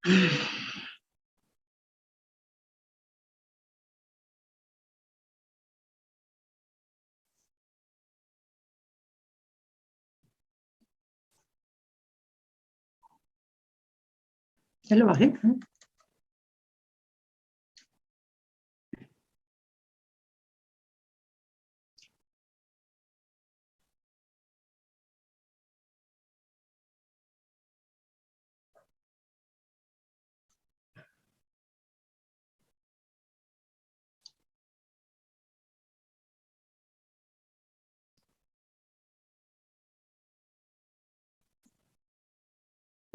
Ya lo bajé, ¿no?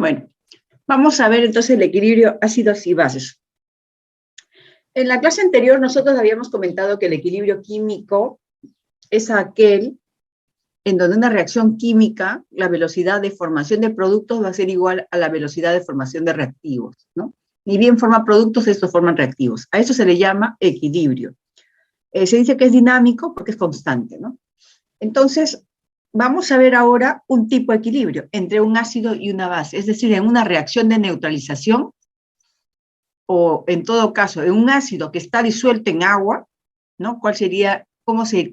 Bueno, vamos a ver entonces el equilibrio ácidos y bases. En la clase anterior nosotros habíamos comentado que el equilibrio químico es aquel en donde una reacción química, la velocidad de formación de productos va a ser igual a la velocidad de formación de reactivos, ¿no? Ni bien forma productos, estos forman reactivos. A eso se le llama equilibrio. Se dice que es dinámico porque es constante, ¿no? Entonces, vamos a ver ahora un tipo de equilibrio entre un ácido y una base, es decir, en una reacción de neutralización, o en todo caso, en un ácido que está disuelto en agua, ¿no? ¿Cuál sería, cómo se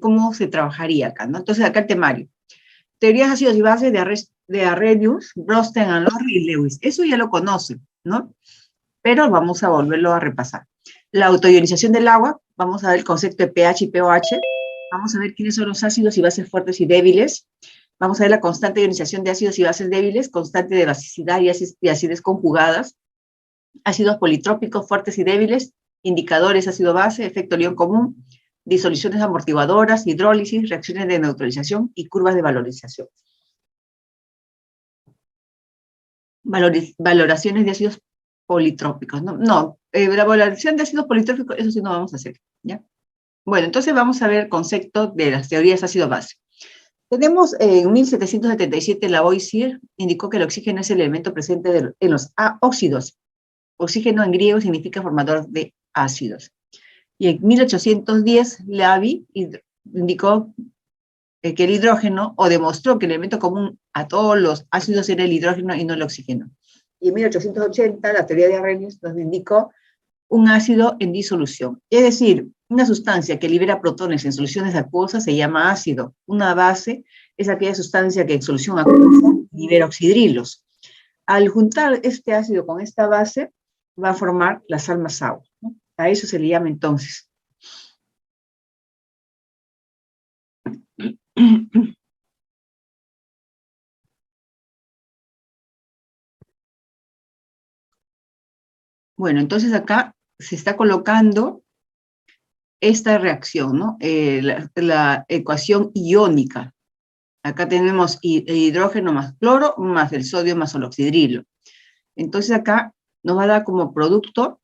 trabajaría acá, ¿no? Entonces, acá el temario. Teorías ácidos y bases de Arrhenius, Brosten, Lorry y Lewis. Eso ya lo conocen, ¿no? Pero vamos a volverlo a repasar. La autoionización del agua, vamos a ver el concepto de pH y pOH, vamos a ver quiénes son los ácidos y bases fuertes y débiles, vamos a ver la constante de ionización de ácidos y bases débiles, constante de basicidad y acidez conjugadas, ácidos politrópicos fuertes y débiles, indicadores ácido-base, efecto Lyon común, disoluciones amortiguadoras, hidrólisis, reacciones de neutralización y curvas de valorización. Valoraciones de ácidos politrópicos. La valoración de ácidos politrópicos, eso sí no vamos a hacer, ¿ya? Bueno, entonces vamos a ver el concepto de las teorías ácido-base. Tenemos en 1777 la OICIR indicó que el oxígeno es el elemento presente en los óxidos. Oxígeno en griego significa formador de ácidos. Y en 1810 Leavi indicó que el hidrógeno, o demostró que el elemento común a todos los ácidos era el hidrógeno y no el oxígeno. Y en 1880 la teoría de Arrhenius nos indicó un ácido en disolución. Es decir, una sustancia que libera protones en soluciones acuosas se llama ácido. Una base es aquella sustancia que en solución acuosa libera oxidrilos. Al juntar este ácido con esta base, va a formar la sal más agua, ¿no? A eso se le llama entonces. Bueno, entonces acá se está colocando esta reacción, ¿no? La ecuación iónica. Acá tenemos el hidrógeno más cloro más el sodio más el oxidrilo. Entonces acá nos va a dar como producto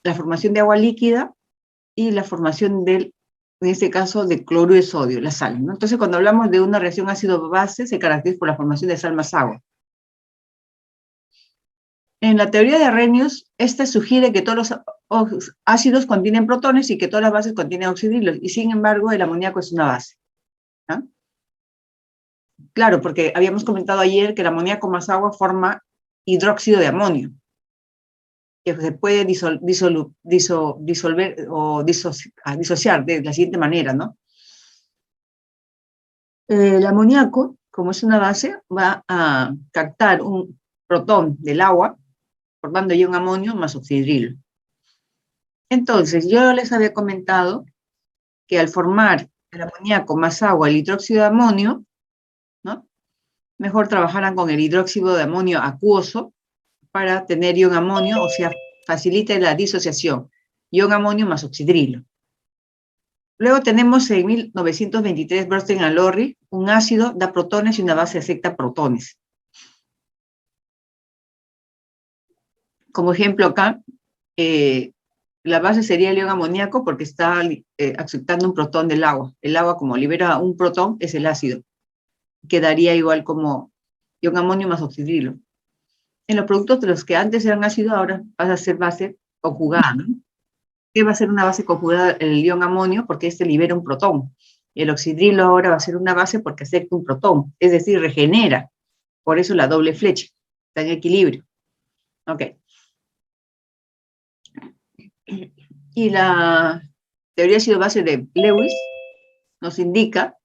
la formación de agua líquida y la formación en este caso, de cloruro de sodio, la sal, ¿no? Entonces cuando hablamos de una reacción ácido-base, se caracteriza por la formación de sal más agua. En la teoría de Arrhenius, esta sugiere que todos los ácidos contienen protones y que todas las bases contienen oxidrilos, y sin embargo el amoníaco es una base, ¿no? Claro, porque habíamos comentado ayer que el amoníaco más agua forma hidróxido de amonio, que se puede disolver o disociar de la siguiente manera, ¿no? El amoníaco, como es una base, va a captar un protón del agua, formando ya un amonio más oxidrilo. Entonces, yo les había comentado que al formar el amoníaco más agua, el hidróxido de amonio, ¿no? Mejor trabajaran con el hidróxido de amonio acuoso para tener ion amonio, o sea, facilite la disociación. Ion amonio más oxidrilo. Luego tenemos en 1923 Brosten and Lorry, un ácido da protones y una base acepta protones. Como ejemplo acá, la base sería el ion amoníaco porque está aceptando un protón del agua. El agua, como libera un protón, es el ácido. Quedaría igual como ion amonio más oxidrilo. En los productos de los que antes eran ácidos, ahora vas a ser base conjugada, ¿no? ¿Qué va a ser una base conjugada? El ion amonio, porque este libera un protón. El oxidrilo ahora va a ser una base porque acepta un protón, es decir, regenera. Por eso la doble flecha, está en equilibrio. Ok. Y la teoría ácido-base de Lewis nos indica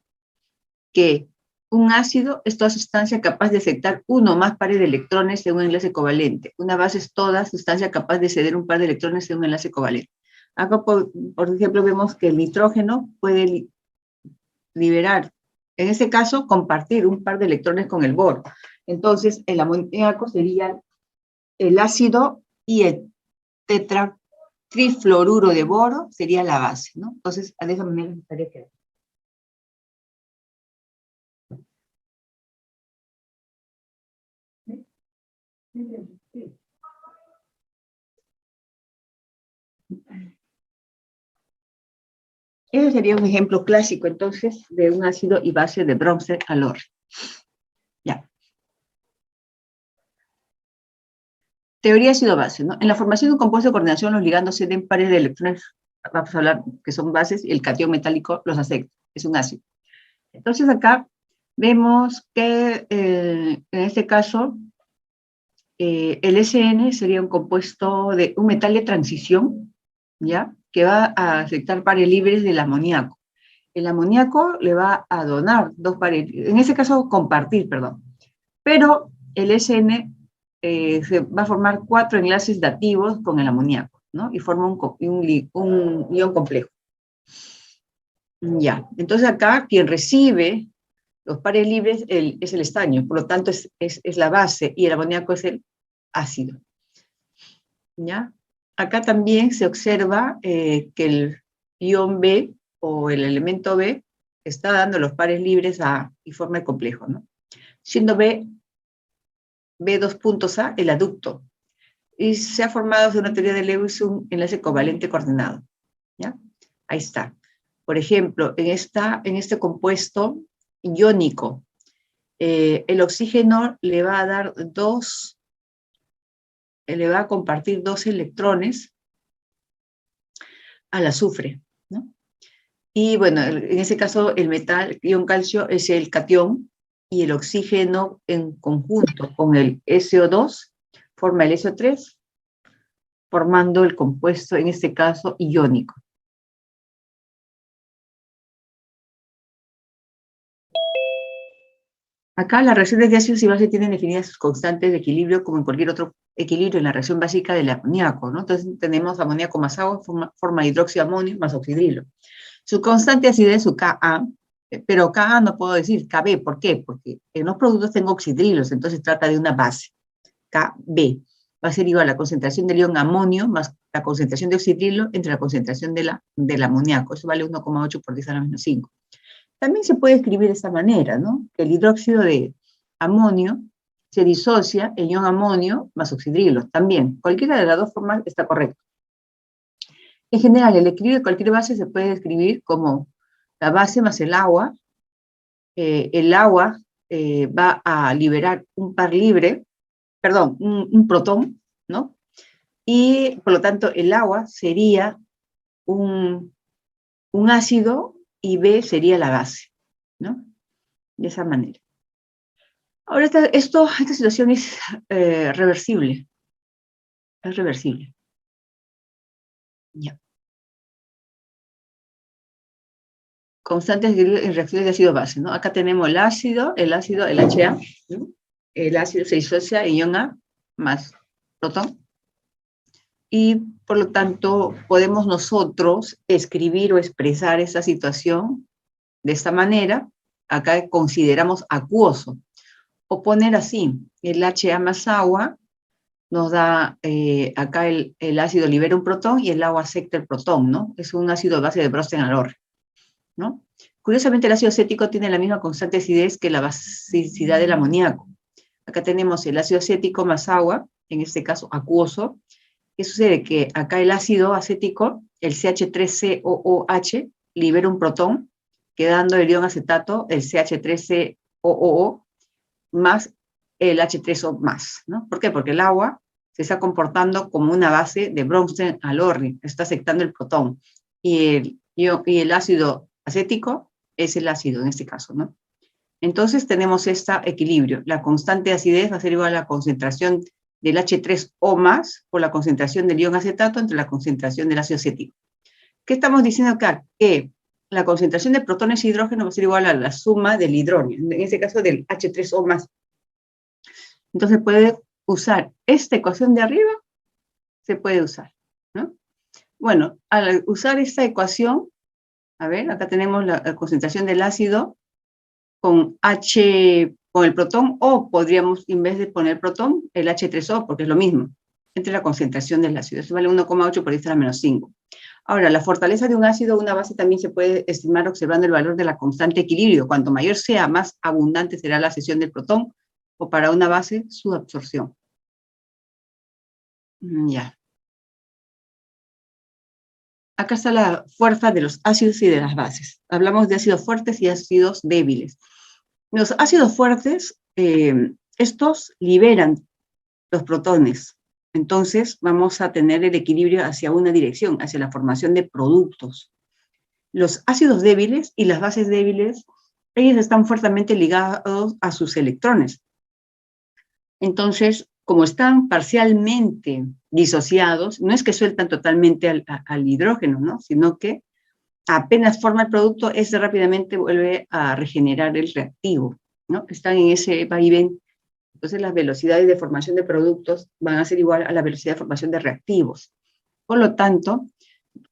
que un ácido es toda sustancia capaz de aceptar uno o más pares de electrones en un enlace covalente. Una base es toda sustancia capaz de ceder un par de electrones en un enlace covalente. Acá, por ejemplo, vemos que el nitrógeno puede liberar, en este caso, compartir un par de electrones con el boro. Entonces, el amoníaco sería el ácido y el tetratrifluoruro de boro sería la base, ¿no? Entonces, de esa manera me gustaría que... Ese sería un ejemplo clásico, entonces, de un ácido y base de Bronsted-Lowry. Ya. Teoría ácido-base, ¿no? En la formación de un compuesto de coordinación, los ligandos ceden pares de electrones, vamos a hablar que son bases, y el catión metálico los acepta, es un ácido. Entonces, acá vemos que, en este caso, el SN sería un compuesto de un metal de transición, ¿ya? Que va a aceptar pares libres del amoníaco. El amoníaco le va a donar dos pares, en ese caso compartir, perdón. Pero el SN se va a formar 4 enlaces dativos con el amoníaco, ¿no? Y forma un ion complejo. Ya, entonces acá quien recibe los pares libres es el estaño, por lo tanto es la base y el amoníaco es el ácido. ¿Ya? Acá también se observa que el ion B o el elemento B está dando los pares libres y forma el complejo, ¿no? Siendo B2 puntos A el aducto. Y se ha formado de una teoría de Lewis un enlace covalente coordinado. ¿Ya? Ahí está. Por ejemplo, en este compuesto iónico, el oxígeno le va a dar le va a compartir 2 electrones al azufre, ¿no? Y bueno, en ese caso el metal, ion calcio, es el catión, y el oxígeno en conjunto con el SO2 forma el SO3, formando el compuesto, en este caso, iónico. Acá las reacciones de ácidos y bases tienen definidas sus constantes de equilibrio como en cualquier otro equilibrio en la reacción básica del amoníaco, ¿no? Entonces tenemos amoníaco más agua, forma hidróxido de amonio más oxidrilo. Su constante acidez es su Ka, pero Ka no puedo decir Kb, ¿por qué? Porque en los productos tengo oxidrilos, entonces trata de una base, Kb. Va a ser igual a la concentración del ion amonio más la concentración de oxidrilo entre la concentración del amoníaco. Eso vale 1,8 por 10 a la menos 5. También se puede escribir de esta manera, ¿no? Que el hidróxido de amonio se disocia en ion amonio más oxidrilo. También, cualquiera de las dos formas está correcto. En general, el equilibrio de cualquier base se puede describir como la base más el agua. El agua va a liberar un par libre, perdón, un protón, ¿no? Y por lo tanto el agua sería un ácido y B sería la base, ¿no? De esa manera. Ahora, esta situación es reversible. Es reversible. Ya. Constantes en reacciones de ácido-base, ¿no? Acá tenemos el ácido, el HA, ¿no? El ácido se disocia en ion A más protón. Y, por lo tanto, podemos nosotros escribir o expresar esa situación de esta manera. Acá consideramos acuoso. O poner así, el HA más agua nos da, acá el ácido libera un protón y el agua acepta el protón, ¿no? Es un ácido base de Bronsted-Lowry, ¿no? Curiosamente, el ácido acético tiene la misma constante de acidez que la basicidad del amoníaco. Acá tenemos el ácido acético más agua, en este caso acuoso. ¿Qué sucede? Que acá el ácido acético, el CH3COOH, libera un protón, quedando el ion acetato, el CH3COOO, más el H3O más, ¿no? ¿Por qué? Porque el agua se está comportando como una base de Bronsted-Lowry, está aceptando el protón. Y el ácido acético es el ácido en este caso, ¿no? Entonces tenemos este equilibrio. La constante de acidez va a ser igual a la concentración del H3O más por la concentración del ion acetato entre la concentración del ácido acético. ¿Qué estamos diciendo acá? Que la concentración de protones y hidrógeno va a ser igual a la suma del hidrógeno, en este caso del H3O más. Entonces puede usar esta ecuación de arriba, se puede usar, ¿no? Bueno, al usar esta ecuación, a ver, acá tenemos la concentración del ácido con el protón, o podríamos, en vez de poner protón, el H3O, porque es lo mismo, entre la concentración del ácido. Eso vale 1,8, por ahí está la menos 5. Ahora, la fortaleza de un ácido o una base también se puede estimar observando el valor de la constante de equilibrio. Cuanto mayor sea, más abundante será la cesión del protón, o para una base, su absorción. Ya. Acá está la fuerza de los ácidos y de las bases. Hablamos de ácidos fuertes y ácidos débiles. Los ácidos fuertes, estos liberan los protones. Entonces, vamos a tener el equilibrio hacia una dirección, hacia la formación de productos. Los ácidos débiles y las bases débiles, ellos están fuertemente ligados a sus electrones. Entonces, como están parcialmente disociados, no es que sueltan totalmente al hidrógeno, ¿no? Sino que apenas forma el producto, este rápidamente vuelve a regenerar el reactivo, ¿no? Están en ese vaivén. Entonces, las velocidades de formación de productos van a ser igual a la velocidad de formación de reactivos. Por lo tanto,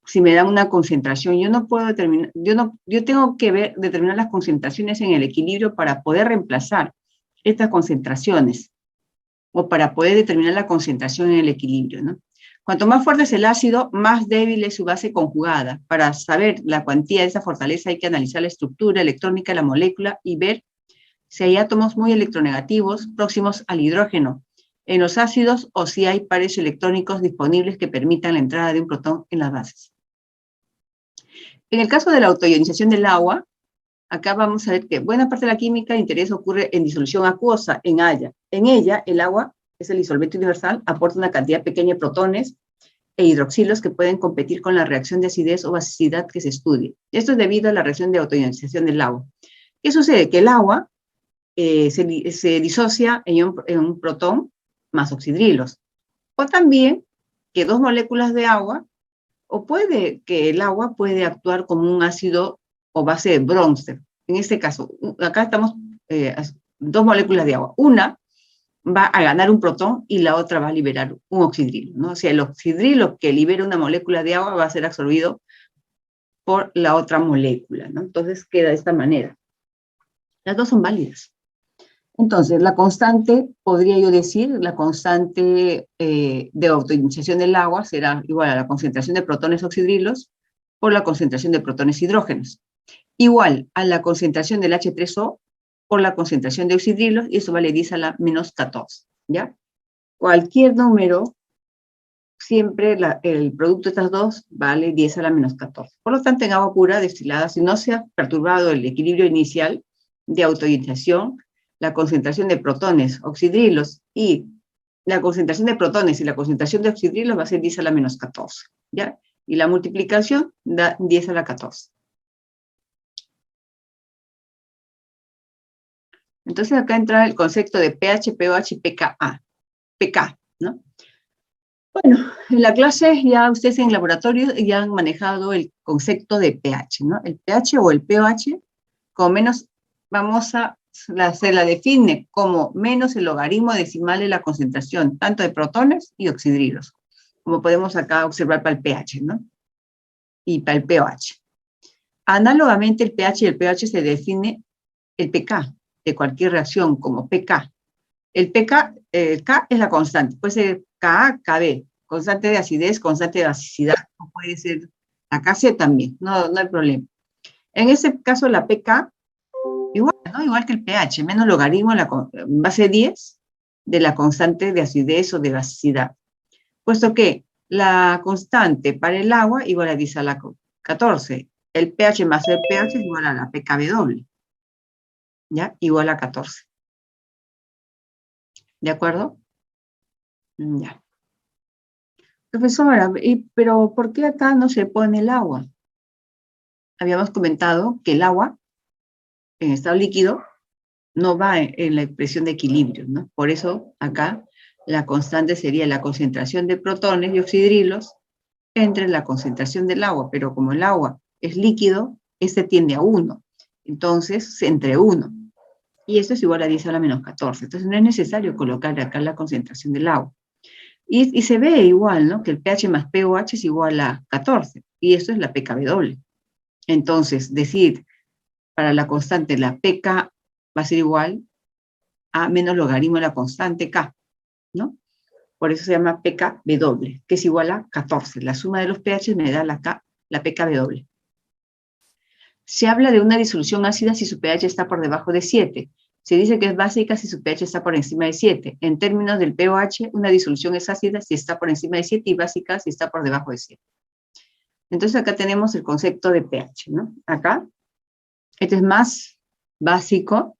si me dan una concentración, yo no puedo determinar, yo tengo que determinar las concentraciones en el equilibrio para poder reemplazar estas concentraciones, o para poder determinar la concentración en el equilibrio, ¿no? Cuanto más fuerte es el ácido, más débil es su base conjugada. Para saber la cuantía de esa fortaleza hay que analizar la estructura electrónica de la molécula y ver si hay átomos muy electronegativos próximos al hidrógeno en los ácidos, o si hay pares electrónicos disponibles que permitan la entrada de un protón en las bases. En el caso de la autoionización del agua, acá vamos a ver que buena parte de la química de interés ocurre en disolución acuosa, en ella. En ella, el agua es el disolvente universal, aporta una cantidad pequeña de protones e hidroxilos que pueden competir con la reacción de acidez o basicidad que se estudie. Esto es debido a la reacción de autoionización del agua. ¿Qué sucede? Que el agua se disocia en un protón más oxidrilos. O también que dos moléculas de agua, o puede que el agua puede actuar como un ácido o base de Bronsted. En este caso, acá estamos dos moléculas de agua. Una va a ganar un protón y la otra va a liberar un oxidrilo, ¿no? O sea, el oxidrilo que libera una molécula de agua va a ser absorbido por la otra molécula, ¿no? Entonces queda de esta manera. Las dos son válidas. Entonces, la constante, podría yo decir, la constante de autoionización del agua será igual a la concentración de protones oxidrilos por la concentración de protones hidrógenos, igual a la concentración del H3O por la concentración de oxidrilos, y eso vale 10 a la menos 14, ¿ya? Cualquier número, siempre el producto de estas dos vale 10 a la menos 14. Por lo tanto, en agua pura destilada, si no se ha perturbado el equilibrio inicial de autoionización, la concentración de protones, oxidrilos y la concentración de protones y la concentración de oxidrilos va a ser 10 a la menos 14, ¿ya? Y la multiplicación da 10 a la 14. Entonces acá entra el concepto de pH, pOH y pK, ¿no? Bueno, en la clase ya ustedes en el laboratorio ya han manejado el concepto de pH, ¿no? El pH o el pOH, como menos, se la define como menos el logaritmo decimal de la concentración, tanto de protones y oxidrilos, como podemos acá observar para el pH, ¿no? Y para el pOH. Análogamente, el pH y el pOH se define el pK de cualquier reacción como pK. El pK, K es la constante, puede ser Ka, Kb, constante de acidez, constante de basicidad, o puede ser la Kc también, no hay problema. En ese caso, la pK, igual, ¿no? Igual que el pH, menos logaritmo en la base 10 de la constante de acidez o de basicidad. Puesto que la constante para el agua igual a 10 a la 14. El pH más el pH es igual a la pKb doble, ¿ya? Igual a 14. ¿De acuerdo? Ya. Profesora, pero ¿por qué acá no se pone el agua? Habíamos comentado que el agua, en estado líquido, no va en la expresión de equilibrio, ¿no? Por eso acá La constante sería la concentración de protones y oxidrilos entre la concentración del agua, pero como el agua es líquido, este tiende a 1. Entonces, entre 1. Y esto es igual a 10 a la menos 14. Entonces, no es necesario colocar acá la concentración del agua. Y se ve igual, ¿no? Que el pH más pOH es igual a 14. Y esto es la pKw. Entonces, decir, para la constante, la pK va a ser igual a menos logaritmo de la constante K, ¿no? Por eso se llama pKw, que es igual a 14. La suma de los pH me da la pKw. Se habla de una disolución ácida si su pH está por debajo de 7. Se dice que es básica si su pH está por encima de 7. En términos del pOH, una disolución es ácida si está por encima de 7 y básica si está por debajo de 7. Entonces acá tenemos el concepto de pH, ¿no? Acá, este es más básico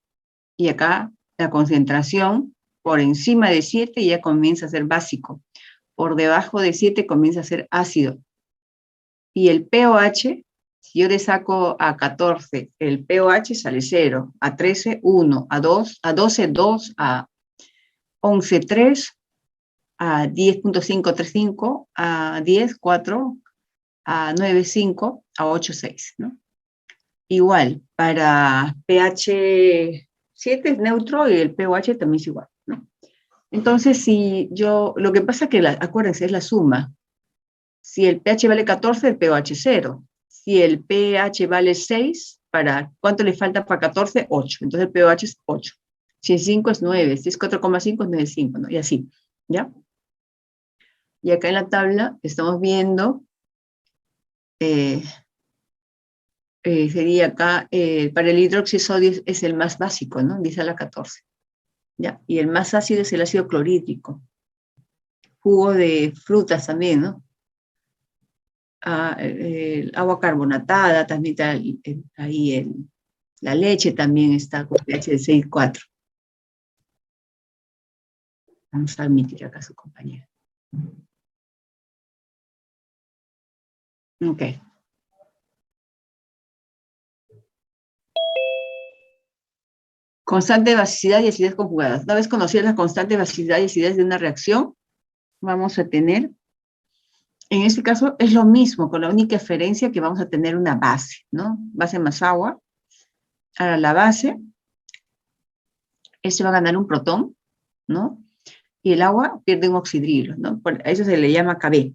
y acá la concentración por encima de 7 ya comienza a ser básico. Por debajo de 7 comienza a ser ácido. Y el pOH, si yo le saco a 14, el pOH sale 0, a 13, 1, a 12, 2, a 11, 3, a 10.535, a 10, 4, a 9, 5, a 8, 6, ¿no? Igual, para pH 7 es neutro y el pOH también es igual, ¿no? Entonces, si yo, lo que pasa es que, acuérdense, es la suma. Si el pH vale 14, el pOH es 0. Si el pH vale 6, ¿cuánto le falta para 14? 8. Entonces el pOH es 8. Si es 5 es 9. Si es 4,5 es 9,5, ¿no? Y así, ¿ya? Y acá en la tabla estamos viendo, sería acá, para el hidroxisodio es el más básico, ¿no? 10 a la 14. ¿Ya? Y el más ácido es el ácido clorhídrico. Jugo de frutas también, ¿no? El agua carbonatada, también está ahí la leche también está con pH de 6,4. Vamos a admitir acá a su compañera. Ok. Constante de basicidad y acidez conjugadas. Una vez conocidas las constantes de basicidad y acidez de una reacción, vamos a tener, en este caso es lo mismo, con la única diferencia que vamos a tener una base, ¿no? Base más agua. Ahora la base, este va a ganar un protón, ¿no? Y el agua pierde un oxidrilo, ¿no? A eso se le llama Kb.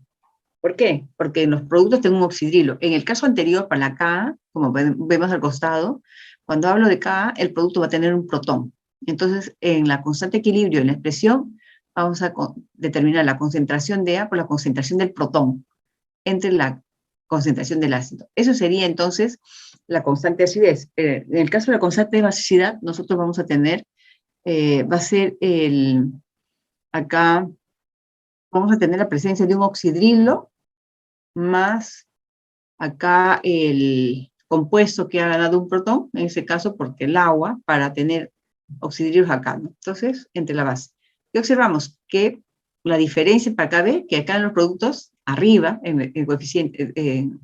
¿Por qué? Porque en los productos tengo un oxidrilo. En el caso anterior, para la Ka, como vemos al costado, cuando hablo de Ka, el producto va a tener un protón. Entonces, en la constante equilibrio, en la expresión, vamos a determinar la concentración de A por la concentración del protón entre la concentración del ácido. Eso sería entonces la constante de acidez. En el caso de la constante de basicidad, nosotros vamos a tener, va a ser acá vamos a tener la presencia de un oxidrilo más acá el compuesto que ha ganado un protón, en ese caso porque el agua, para tener oxidrilos acá, ¿no? Entonces, entre la base. Y observamos que la diferencia para Kb, que acá en los productos, arriba, en el coeficiente, en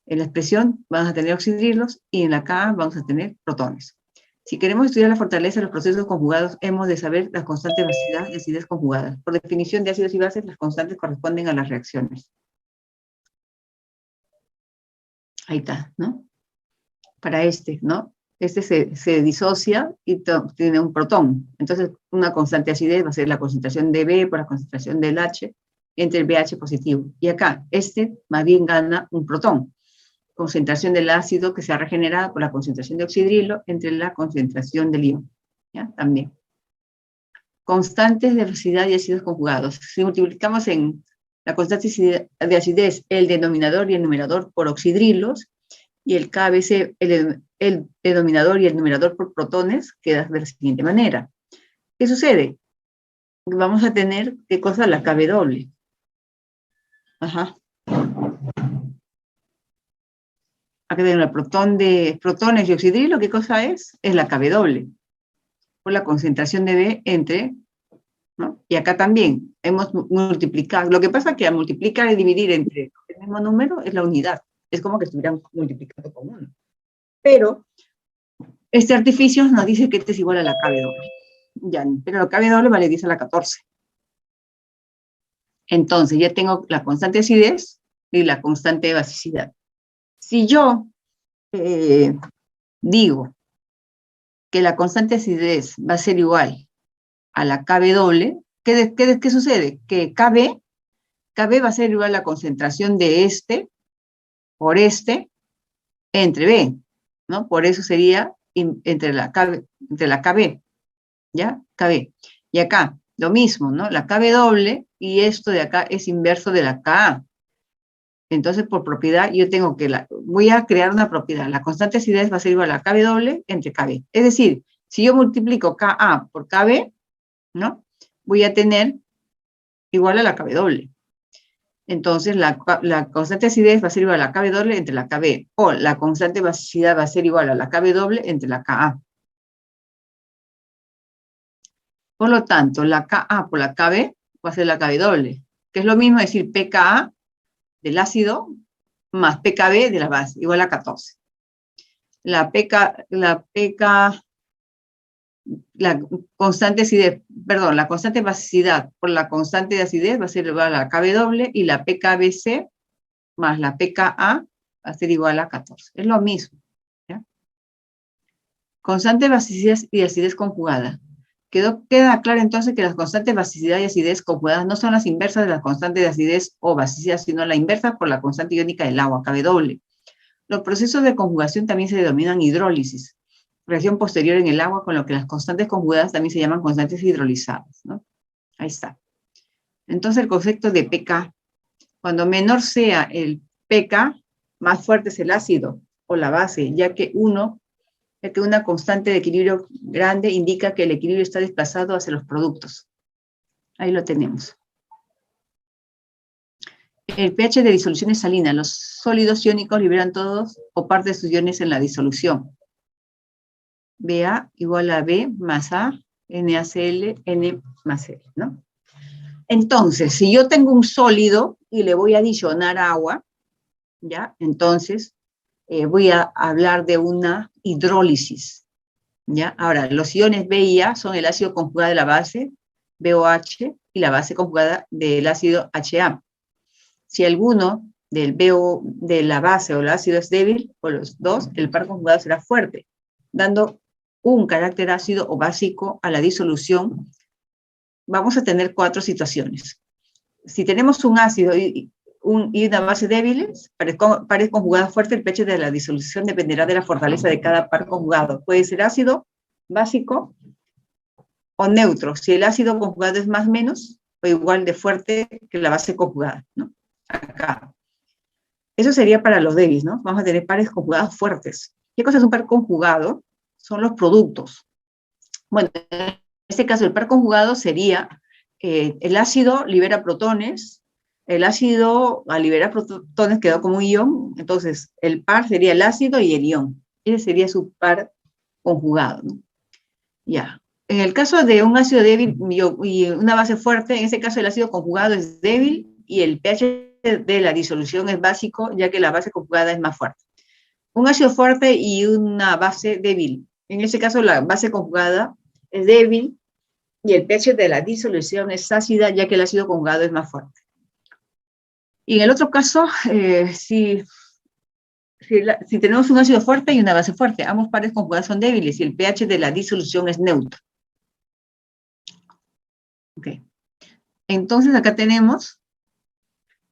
la expresión, vamos a tener oxidrilos y en la K vamos a tener protones. Si queremos estudiar la fortaleza de los procesos conjugados, hemos de saber las constantes de basicidad y acidez conjugadas. Por definición de ácidos y bases, las constantes corresponden a las reacciones. Ahí está, ¿no? Para este, ¿no? Este se disocia y tiene un protón. Entonces, una constante de acidez va a ser la concentración de B por la concentración del H entre el BH positivo. Y acá, este más bien gana un protón. Concentración del ácido que se ha regenerado por la concentración de oxidrilo entre la concentración del ion. ¿Ya? También. Constantes de basicidad y ácidos conjugados. Si multiplicamos en la constante de acidez el denominador y el numerador por oxidrilos, y el KBC, el denominador y el numerador por protones, queda de la siguiente manera. ¿Qué sucede? Vamos a tener, ¿qué cosa? La Kw. Ajá. Acá tenemos el protones y oxidrilo, ¿qué cosa es? Es la Kw. Por la concentración de B entre, ¿no? Y acá también hemos multiplicado. Lo que pasa es que al multiplicar y dividir entre el mismo número es la unidad. Es como que estuvieran multiplicando con 1. Pero este artificio nos dice que este es igual a la Kw. Ya, pero la Kw vale 10 a la 14. Entonces, ya tengo la constante de acidez y la constante de basicidad. Si yo digo que la constante de acidez va a ser igual a la Kb doble, ¿qué sucede? Que Kb va a ser igual a la concentración de este por este entre B, ¿no? Por eso sería entre la Kb, ¿ya? Kb. Y acá, lo mismo, ¿no? La Kb doble y esto de acá es inverso de la Ka. Entonces, por propiedad, yo tengo que, voy a crear una propiedad. La constante de acidez va a ser igual a Kb doble entre Kb. Es decir, si yo multiplico Ka por Kb, ¿no? Voy a tener igual a la Kb doble. Entonces, la constante de acidez va a ser igual a la Kb doble entre la Kb. O la constante de basicidad va a ser igual a la Kb doble entre la Ka. Por lo tanto, la Ka por la Kb va a ser la Kb doble, que es lo mismo decir pKa del ácido más pKb de la base, igual a 14. La constante acidez, perdón, la constante de basicidad por la constante de acidez va a ser igual a la Kb doble y la pKbc más la pKa va a ser igual a 14. Es lo mismo, ¿ya? Constante de basicidad y acidez conjugada. Queda claro entonces que las constantes de basicidad y acidez conjugadas no son las inversas de las constantes de acidez o basicidad, sino la inversa por la constante iónica del agua, Kb doble. Los procesos de conjugación también se denominan hidrólisis, reacción posterior en el agua, con lo que las constantes conjugadas también se llaman constantes hidrolizadas, ¿no? Ahí está. Entonces el concepto de pK, cuando menor sea el pK, más fuerte es el ácido o la base, ya que una constante de equilibrio grande indica que el equilibrio está desplazado hacia los productos. Ahí lo tenemos. El pH de disolución es salina. Los sólidos iónicos liberan todos o parte de sus iones en la disolución. BA igual a B más A, NaCl, N más L, ¿no? Entonces, si yo tengo un sólido y le voy a adicionar agua, ¿ya? Entonces, voy a hablar de una hidrólisis, ¿ya? Ahora, los iones B y A son el ácido conjugado de la base, BOH, y la base conjugada del ácido HA. Si alguno de la base o el ácido es débil, o los dos, el par conjugado será fuerte, dando un carácter ácido o básico a la disolución. Vamos a tener 4 situaciones. Si tenemos un ácido y una base débiles, pares conjugadas fuertes, el pH de la disolución dependerá de la fortaleza de cada par conjugado. Puede ser ácido, básico o neutro. Si el ácido conjugado es más menos, o igual de fuerte que la base conjugada, ¿no? Acá. Eso sería para los débiles, ¿no? Vamos a tener pares conjugados fuertes. ¿Qué cosa es un par conjugado? Son los productos. Bueno, en este caso el par conjugado sería el ácido libera protones, el ácido al liberar protones quedó como un ion, entonces el par sería el ácido y el ion. Ese sería su par conjugado, ¿no? Ya. En el caso de un ácido débil y una base fuerte, en ese caso el ácido conjugado es débil y el pH de la disolución es básico, ya que la base conjugada es más fuerte. Un ácido fuerte y una base débil. En ese caso la base conjugada es débil y el pH de la disolución es ácida, ya que el ácido conjugado es más fuerte. Y en el otro caso, si tenemos un ácido fuerte y una base fuerte, ambos pares conjugados son débiles y el pH de la disolución es neutro. Ok. Entonces acá tenemos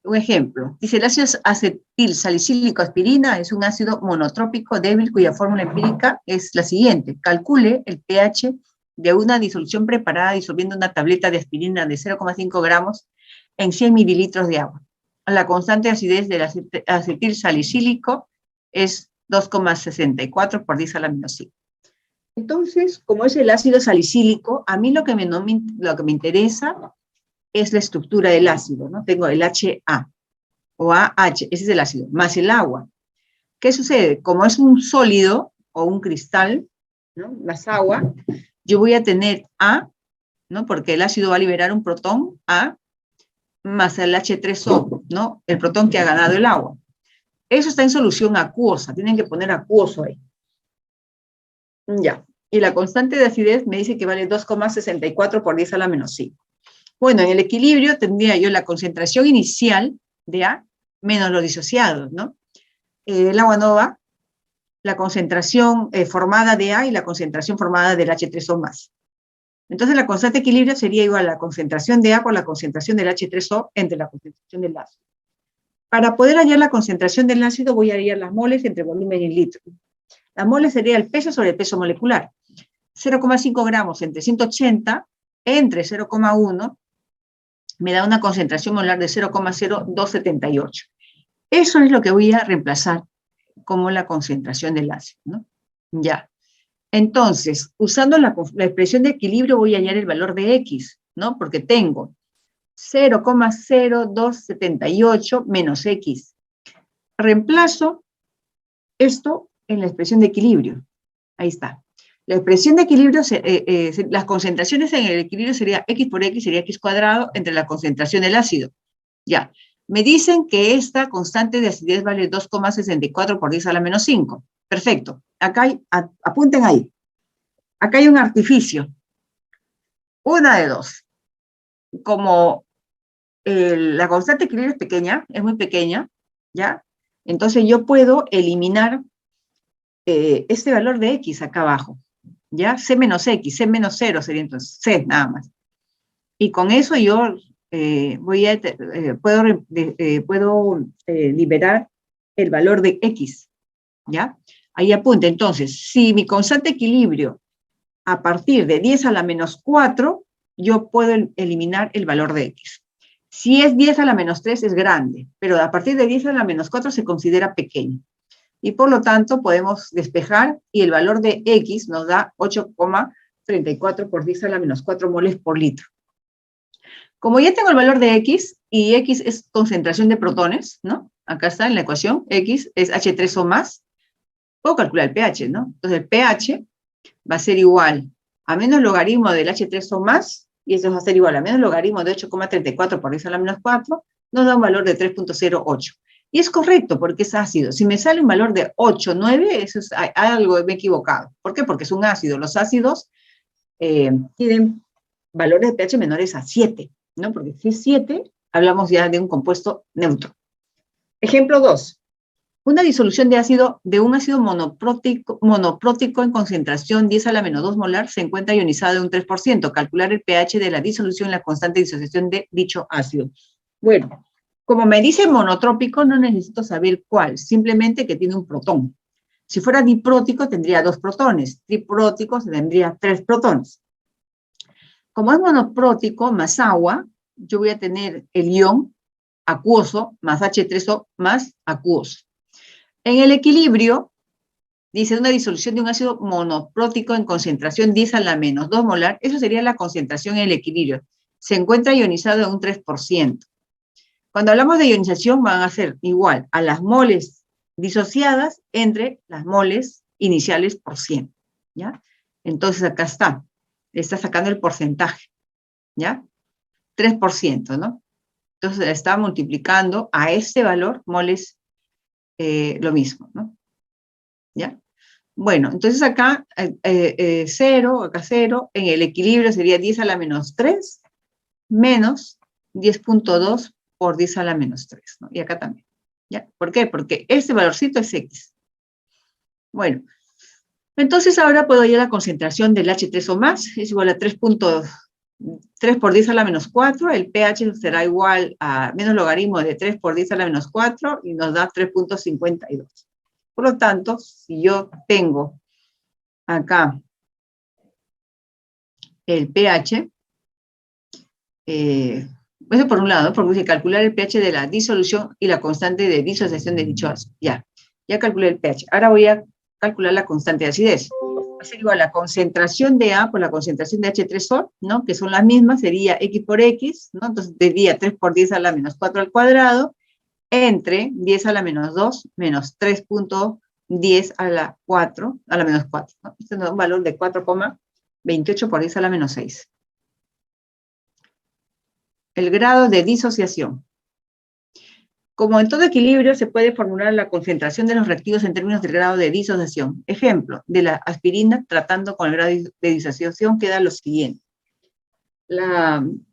un ejemplo. Dice, el ácido acetil salicílico aspirina es un ácido monotrópico débil cuya fórmula empírica es la siguiente. Calcule el pH de una disolución preparada disolviendo una tableta de aspirina de 0,5 gramos en 100 mililitros de agua. La constante de acidez del acetil salicílico es 2,64 por 10 a la menos 5. Entonces, como es el ácido salicílico, a mí lo que me interesa es la estructura del ácido, ¿no? Tengo el HA o AH, ese es el ácido, más el agua. ¿Qué sucede? Como es un sólido o un cristal, ¿no? Más agua, yo voy a tener A, ¿no? Porque el ácido va a liberar un protón, A, más el H3O, ¿no? El protón que ha ganado el agua. Eso está en solución acuosa, tienen que poner acuoso ahí. Ya. Y la constante de acidez me dice que vale 2,64 por 10 a la menos 5. Bueno, en el equilibrio tendría yo la concentración inicial de A menos los disociados, ¿no? El agua no va, la concentración formada de A y la concentración formada del H3O más. Entonces la constante de equilibrio sería igual a la concentración de A por la concentración del H3O entre la concentración del ácido. Para poder hallar la concentración del ácido voy a hallar las moles entre volumen y litro. Las moles sería el peso sobre el peso molecular. 0,5 gramos entre 180 entre 0,1 me da una concentración molar de 0,0278. Eso es lo que voy a reemplazar como la concentración del ácido, ¿no? Ya. Entonces, usando la expresión de equilibrio voy a hallar el valor de X, ¿no? Porque tengo 0,0278 menos X. Reemplazo esto en la expresión de equilibrio. Ahí está. La expresión de equilibrio, las concentraciones en el equilibrio sería X por X, sería X cuadrado entre la concentración del ácido. Ya. Me dicen que esta constante de acidez vale 2,64 por 10 a la menos 5. Perfecto. Acá hay, apunten ahí. Acá hay un artificio. Una de dos. Como la constante de equilibrio es pequeña, es muy pequeña, ¿ya? Entonces yo puedo eliminar este valor de X acá abajo, ¿ya? C menos X, C menos 0 sería entonces C nada más. Y con eso yo puedo liberar el valor de X, ¿ya? Ahí apunte, entonces, si mi constante de equilibrio a partir de 10 a la menos 4, yo puedo eliminar el valor de X. Si es 10 a la menos 3 es grande, pero a partir de 10 a la menos 4 se considera pequeño. Y por lo tanto podemos despejar y el valor de X nos da 8,34 por 10 a la menos 4 moles por litro. Como ya tengo el valor de X, y X es concentración de protones, ¿no? Acá está en la ecuación, X es H3O más, puedo calcular el pH, ¿no? Entonces el pH va a ser igual a menos logaritmo del H3O más, y eso va a ser igual a menos logaritmo de 8,34 por 10 a la menos 4, nos da un valor de 3,08. Y es correcto, porque es ácido. Si me sale un valor de 8, 9, eso es algo me he equivocado. ¿Por qué? Porque es un ácido. Los ácidos tienen valores de pH menores a 7, ¿no? Porque si es 7, hablamos ya de un compuesto neutro. Ejemplo 2. Una disolución de un ácido monoprótico en concentración 10 a la menos 2 molar se encuentra ionizado de un 3%. Calcular el pH de la disolución y la constante de disociación de dicho ácido. Bueno, como me dice monotrópico, no necesito saber cuál, simplemente que tiene un protón. Si fuera diprótico, tendría 2 protones. Triprótico tendría 3 protones. Como es monoprótico más agua, yo voy a tener el ion acuoso más H3O más acuoso. En el equilibrio, dice una disolución de un ácido monoprótico en concentración 10 a la menos 2 molar, eso sería la concentración en el equilibrio. Se encuentra ionizado en un 3%. Cuando hablamos de ionización van a ser igual a las moles disociadas entre las moles iniciales por 100, ¿ya? Entonces acá está sacando el porcentaje, ¿ya? 3%, ¿no? Entonces está multiplicando a este valor moles lo mismo, ¿no? ¿Ya? Bueno, entonces acá 0, acá 0, en el equilibrio sería 10 a la menos 3 menos 10,2 por 10 a la menos 3, ¿no? Y acá también, ¿ya? ¿Por qué? Porque este valorcito es X. Bueno, entonces ahora puedo hallar la concentración del H3O más, es igual a 3 por 10 a la menos 4, el pH será igual a menos logaritmo de 3 por 10 a la menos 4 y nos da 3,52. Por lo tanto, si yo tengo acá el pH, eso por un lado, porque dice calcular el pH de la disolución y la constante de disociación de dicho ácido. Ya calculé el pH. Ahora voy a calcular la constante de acidez. Va a ser igual a la concentración de A por la concentración de H3O, ¿no? Que son las mismas, sería X por X, ¿no? Entonces sería 3 por 10 a la menos 4 al cuadrado, entre 10 a la menos 2 menos 3,10 a la 4, a la menos 4, ¿no? Este nos da un valor de 4,28 por 10 a la menos 6. El grado de disociación. Como en todo equilibrio, se puede formular la concentración de los reactivos en términos del grado de disociación. Ejemplo, de la aspirina tratando con el grado de disociación queda lo siguiente.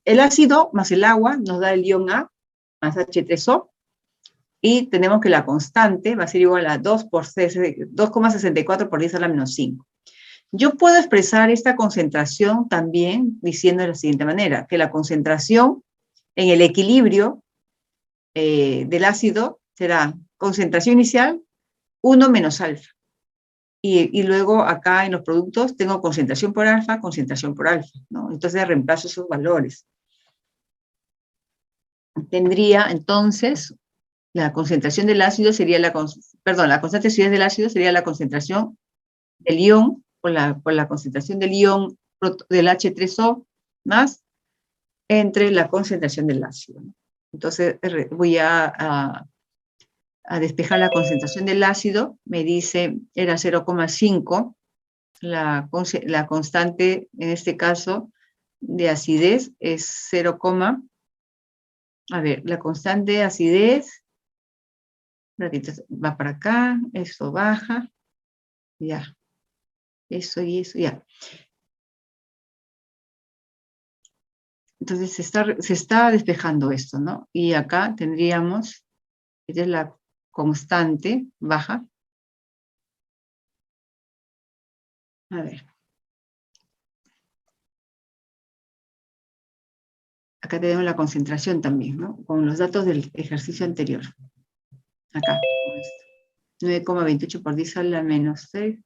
el ácido más el agua nos da el ion A más H3O, y tenemos que la constante va a ser igual a 2,64 por 10 a la menos 5. Yo puedo expresar esta concentración también diciendo de la siguiente manera, que la concentración en el equilibrio del ácido será concentración inicial 1 menos alfa. Y luego acá en los productos tengo concentración por alfa, ¿no? Entonces reemplazo esos valores. Tendría entonces la concentración del ácido sería la constante de acidez del ácido sería la concentración del ion por la concentración del ion del H3O más entre la concentración del ácido. Entonces voy a despejar la concentración del ácido, me dice era 0,5, la constante en este caso de acidez es 0, a ver, la constante de acidez, un ratito, va para acá, esto baja, ya, eso y eso, ya. Entonces se está despejando esto, ¿no? Y acá tendríamos, esta es la constante baja. A ver. Acá tenemos la concentración también, ¿no? Con los datos del ejercicio anterior. Acá, 9,28 por 10 a la menos 6.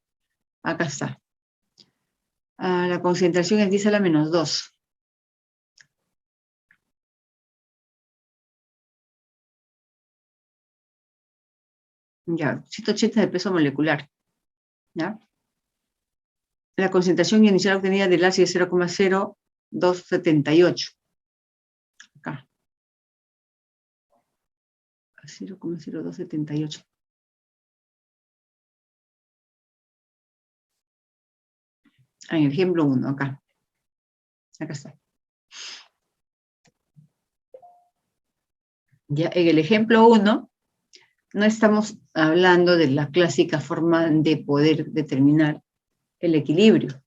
Acá está. La concentración es 10 a la menos 2. Ya, 180 de peso molecular. ¿Ya? La concentración inicial obtenida del ácido es 0,0278. Acá. 0,0278. En el ejemplo 1, acá. Acá está. Ya, en el ejemplo 1, no estamos hablando de la clásica forma de poder determinar el equilibrio,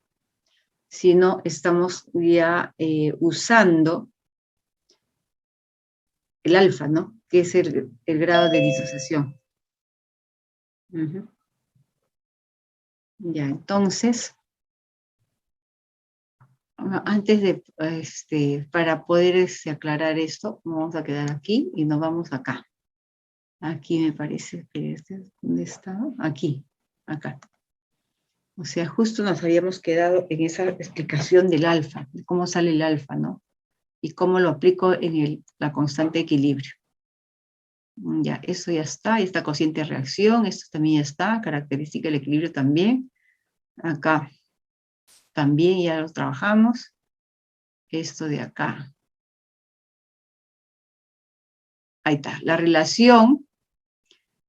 sino estamos ya usando el alfa, ¿no? Que es el grado de disociación. Ya, entonces, antes de, para poder aclarar esto, vamos a quedar aquí y nos vamos acá. Aquí me parece que ¿dónde está? Aquí, acá. O sea, justo nos habíamos quedado en esa explicación del alfa, de cómo sale el alfa, ¿no? Y cómo lo aplico en la constante de equilibrio. Ya, eso ya está, y esta cociente de reacción, esto también ya está, característica del equilibrio también. Acá también ya lo trabajamos. Esto de acá. Ahí está, la relación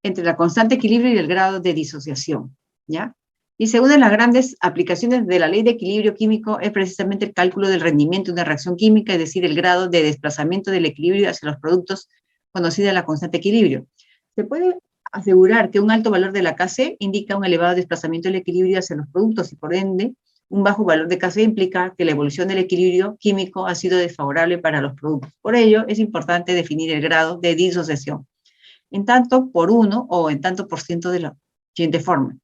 entre la constante de equilibrio y el grado de disociación, ¿ya? Y según las grandes aplicaciones de la ley de equilibrio químico es precisamente el cálculo del rendimiento de una reacción química, es decir, el grado de desplazamiento del equilibrio hacia los productos conocida la constante de equilibrio. Se puede asegurar que un alto valor de la Kc indica un elevado desplazamiento del equilibrio hacia los productos y por ende un bajo valor de Kc implica que la evolución del equilibrio químico ha sido desfavorable para los productos. Por ello es importante definir el grado de disociación en tanto por 1 o en tanto por ciento de la siguiente forma.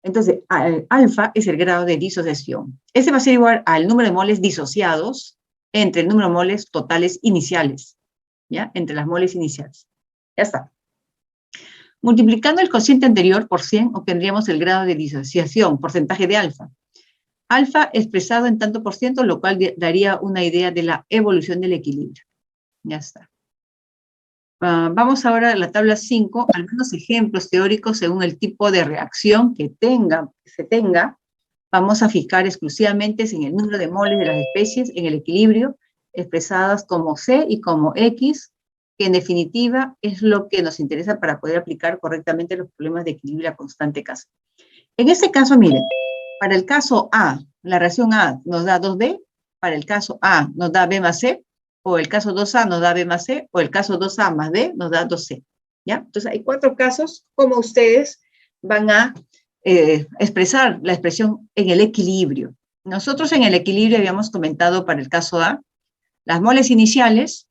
Entonces, alfa es el grado de disociación. Ese va a ser igual al número de moles disociados entre el número de moles totales iniciales, ¿ya? Entre las moles iniciales. Ya está. Multiplicando el cociente anterior por 100, obtendríamos el grado de disociación, porcentaje de alfa. Alfa expresado en tanto por ciento, lo cual daría una idea de la evolución del equilibrio. Ya está. Vamos ahora a la tabla 5, algunos ejemplos teóricos según el tipo de reacción que se tenga. Vamos a fijar exclusivamente en el número de moles de las especies en el equilibrio, expresadas como C y como X, que en definitiva es lo que nos interesa para poder aplicar correctamente los problemas de equilibrio a constante K. En este caso, miren, para el caso A, la reacción A nos da 2B, para el caso A nos da B más C, o el caso 2A nos da B más C, o el caso 2A más B nos da 2C, ¿ya? Entonces hay 4 casos como ustedes van a expresar la expresión en el equilibrio, nosotros en el equilibrio habíamos comentado para el caso A, las moles iniciales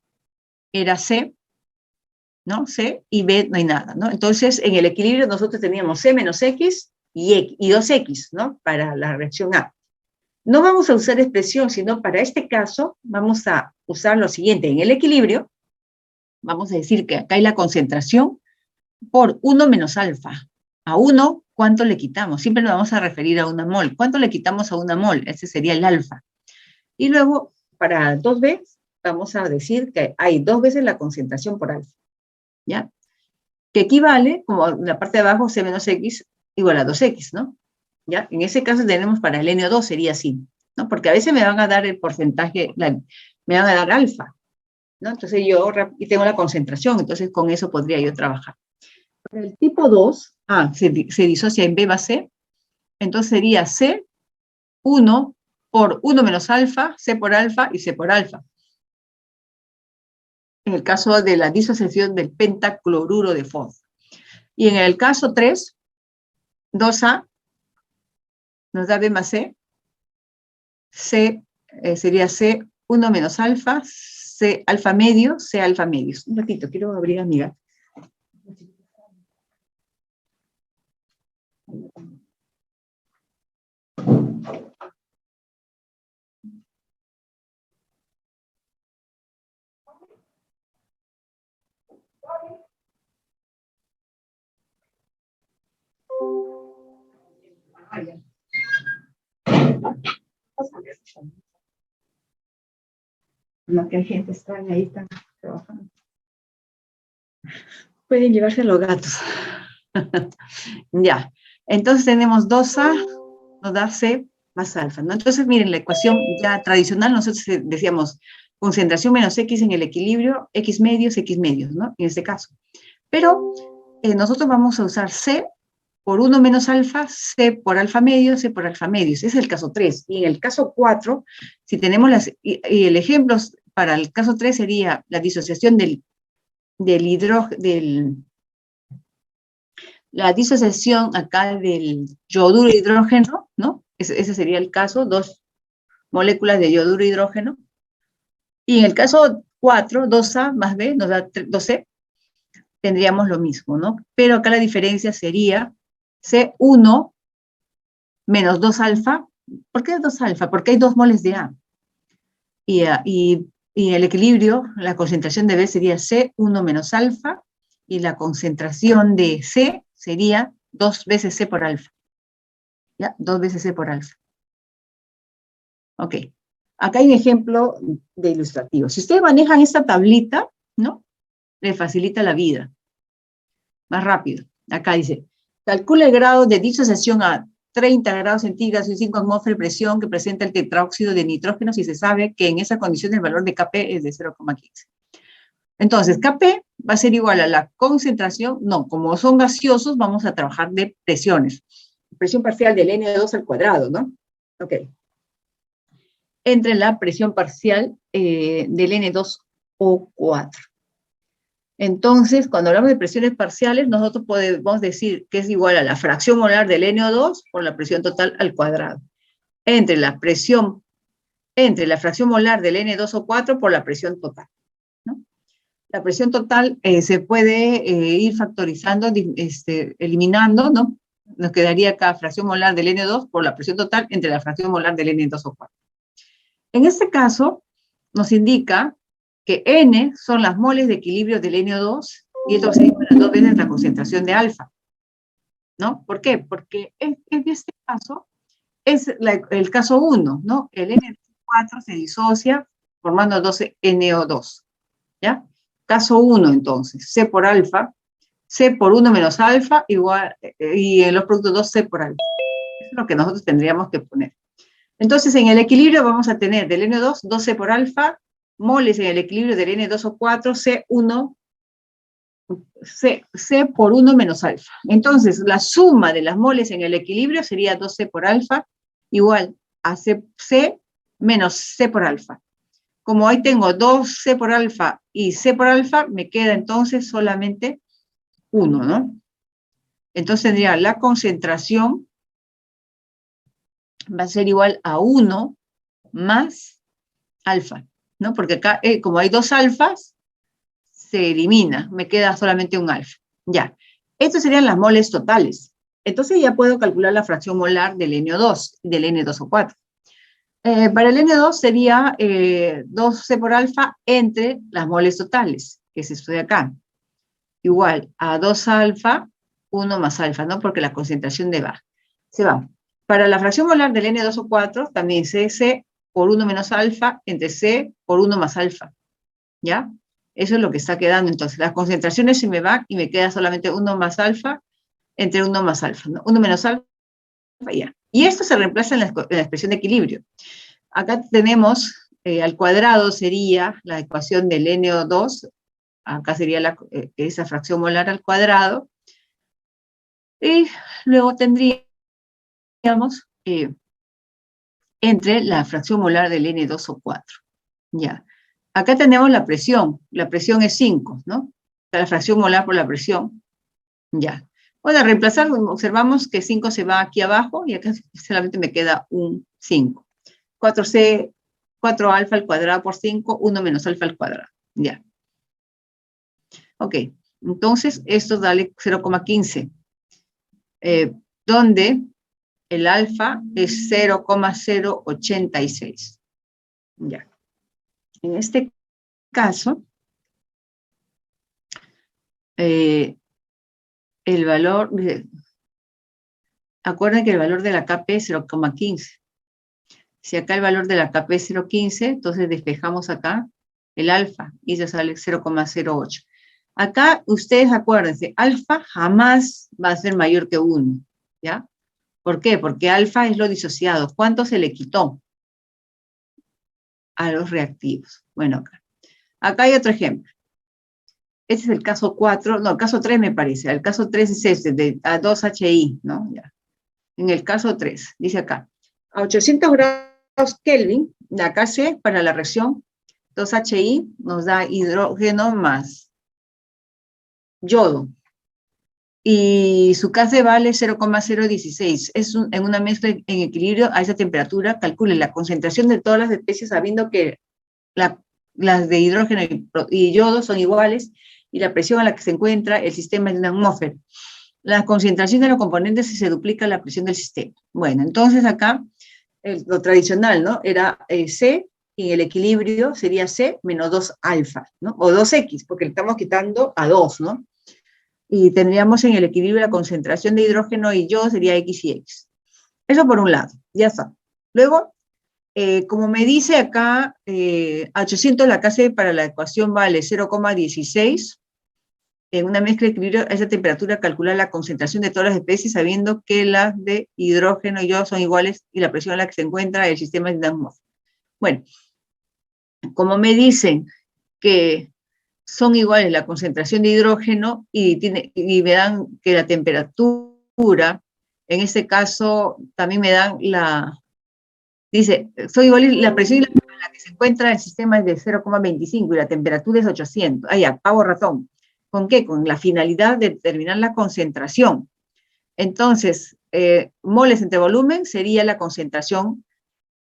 era C, ¿no? C y B no hay nada, ¿no? Entonces, en el equilibrio nosotros teníamos C menos X y 2X, ¿no? Para la reacción A. No vamos a usar expresión, sino para este caso vamos a usar lo siguiente. En el equilibrio, vamos a decir que acá hay la concentración por 1 menos alfa. A 1, ¿cuánto le quitamos? Siempre nos vamos a referir a una mol. ¿Cuánto le quitamos a una mol? Ese sería el alfa. Y luego, para 2B, vamos a decir que hay 2 veces la concentración por alfa. ¿Ya? Que equivale, como en la parte de abajo, C menos X igual a 2X, ¿no? ¿Ya? En ese caso tenemos para el NO2 sería así, ¿no? Porque a veces me van a dar el porcentaje, me van a dar alfa, ¿no? Entonces yo y tengo la concentración, entonces con eso podría yo trabajar. Para el tipo 2, se disocia en B más C, entonces sería C1 por 1 menos alfa, C por alfa y C por alfa. En el caso de la disociación del pentacloruro de fósforo. Y en el caso 3, 2A nos da B más C, sería C1 menos alfa, C alfa medio, C alfa medios. Un ratito, quiero abrir a mi gato. No, que hay gente extraña ahí, están trabajando. Pueden llevarse los gatos. Ya, entonces tenemos 2A, nos da C más alfa, ¿no? Entonces, miren, la ecuación ya tradicional, nosotros decíamos concentración menos X en el equilibrio, X medios, ¿no? En este caso. Pero nosotros vamos a usar C por 1 menos alfa, C por alfa medio, C por alfa medios. Ese es el caso 3. Y en el caso 4, si tenemos y el ejemplo para el caso 3 sería la disociación la disociación acá del yoduro de hidrógeno, ¿no? Ese sería el caso, 2 moléculas de yoduro de hidrógeno. Y en el caso 4, 2A más B nos da 2C, tendríamos lo mismo, ¿no? Pero acá la diferencia sería C1 menos 2 alfa. ¿Por qué 2 alfa? Porque hay 2 moles de A. Y el equilibrio, la concentración de B sería C1 menos alfa, y la concentración de C sería 2 veces C por alfa. ¿Ya? 2 veces C por alfa. Ok. Acá hay un ejemplo de ilustrativo. Si ustedes manejan esta tablita, ¿no? Les facilita la vida. Más rápido. Acá dice, calcula el grado de disociación a 30 grados centígrados y 5 atmósferas de presión que presenta el tetráoxido de nitrógeno si se sabe que en esa condición el valor de Kp es de 0,15. Entonces, Kp va a ser igual a la concentración, no, como son gaseosos, vamos a trabajar de presiones. Presión parcial del N2 al cuadrado, ¿no? Ok. Entre la presión parcial del N2O4. Entonces, cuando hablamos de presiones parciales, nosotros podemos decir que es igual a la fracción molar del NO2 por la presión total al cuadrado. Entre la fracción molar del N2O4 por la presión total, ¿no? La presión total se puede ir factorizando, eliminando, ¿no? Nos quedaría acá fracción molar del N2 por la presión total entre la fracción molar del N2O4. En este caso, nos indica que N son las moles de equilibrio del NO2 y esto se iguala a 2 veces la concentración de alfa, ¿no? ¿Por qué? Porque en este caso es el caso 1, ¿no? El N4 se disocia formando 12NO2, ¿ya? Caso 1, entonces, C por alfa, C por 1 menos alfa igual, y en los productos 2, C por alfa. Eso es lo que nosotros tendríamos que poner. Entonces, en el equilibrio vamos a tener del N2, 2C por alfa, moles en el equilibrio del N2O4, C por 1 menos alfa. Entonces, la suma de las moles en el equilibrio sería 2C por alfa igual a C menos C por alfa. Como ahí tengo 2C por alfa y C por alfa, me queda entonces solamente 1, ¿no? Entonces tendría la concentración va a ser igual a 1 más alfa, ¿no? Porque acá, como hay dos alfas, se elimina, me queda solamente un alfa. Ya, estos serían las moles totales. Entonces ya puedo calcular la fracción molar del NO2, del N2O4. Para el N2 sería 12 por alfa entre las moles totales, que es esto de acá, igual a 2 alfa, 1 más alfa, ¿no? Porque la concentración se va. Para la fracción molar del N2O4, también C por 1 menos alfa entre C por 1 más alfa, ¿ya? Eso es lo que está quedando. Entonces, las concentraciones se me van y me queda solamente 1 más alfa entre 1 más alfa, ¿no? 1 menos alfa, ya. Y esto se reemplaza en la expresión de equilibrio. Acá tenemos al cuadrado sería la ecuación del NO2, acá sería esa fracción molar al cuadrado, y luego tendríamos entre la fracción molar del N2O4, ya. Acá tenemos la presión es 5, ¿no? La fracción molar por la presión, ya. Bueno, a reemplazar, observamos que 5 se va aquí abajo y acá solamente me queda un 5. 4C, 4 alfa al cuadrado por 5, 1 menos alfa al cuadrado, ya. Ok, entonces esto dale 0,15, donde el alfa es 0,086, ya. En este caso, el valor, acuerden que el valor de la KP es 0,15. Si acá el valor de la KP es 0,15, entonces despejamos acá el alfa y ya sale 0,08. Acá ustedes acuérdense, alfa jamás va a ser mayor que 1, ¿ya? ¿Por qué? Porque alfa es lo disociado. ¿Cuánto se le quitó a los reactivos? Bueno, acá hay otro ejemplo. Este es el caso 4, no, el caso 3 me parece. El caso 3 es este, de a 2HI, ¿no? Ya. En el caso 3, dice acá, a 800 grados Kelvin, la KC para la reacción 2HI nos da hidrógeno más yodo. Y su KC vale 0,016. En una mezcla en equilibrio a esa temperatura, calcule la concentración de todas las especies sabiendo que las de hidrógeno y yodo son iguales y la presión a la que se encuentra el sistema es de una atmósfera. La concentración de los componentes se duplica la presión del sistema. Bueno, entonces acá lo tradicional, ¿no? Era C, y en el equilibrio sería C menos 2 alfa, ¿no? O 2X, porque le estamos quitando a 2, ¿no? Y tendríamos en el equilibrio la concentración de hidrógeno y yodo sería X y X. Eso por un lado, ya está. Luego, como me dice acá, a 800 la KC para la ecuación vale 0,16. En una mezcla de equilibrio a esa temperatura calcular la concentración de todas las especies sabiendo que las de hidrógeno y yodo son iguales y la presión a la que se encuentra el sistema es de atmósfera. Bueno, como me dicen que son iguales la concentración de hidrógeno y me dan que la temperatura, en este caso también me dan dice, son iguales la presión a la que se encuentra el sistema es de 0,25 y la temperatura es 800. Ah, ya, pavo ratón. ¿Con qué? Con la finalidad de determinar la concentración. Entonces, moles entre volumen sería la concentración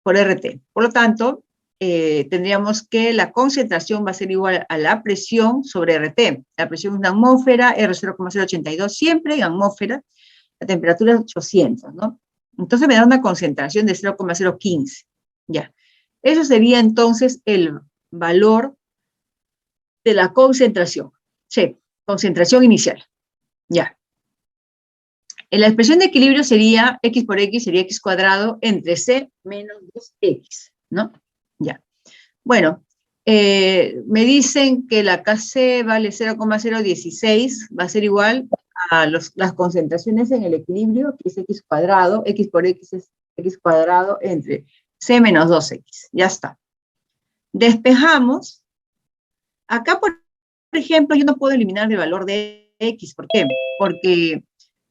por RT. Por lo tanto, tendríamos que la concentración va a ser igual a la presión sobre RT. La presión es una atmósfera, R0,082, siempre en atmósfera, la temperatura es 800, ¿no? Entonces me da una concentración de 0,015, ya. Eso sería entonces el valor de la concentración. Sí, concentración inicial, ya. En la expresión de equilibrio sería X por X, sería X cuadrado entre C menos 2X, ¿no? Ya. Bueno, me dicen que la KC vale 0,016, va a ser igual a las concentraciones en el equilibrio, que es X cuadrado, X por X es X cuadrado entre C menos 2X, ya está. Despejamos. Acá, por ejemplo, yo no puedo eliminar el valor de X, ¿por qué? Porque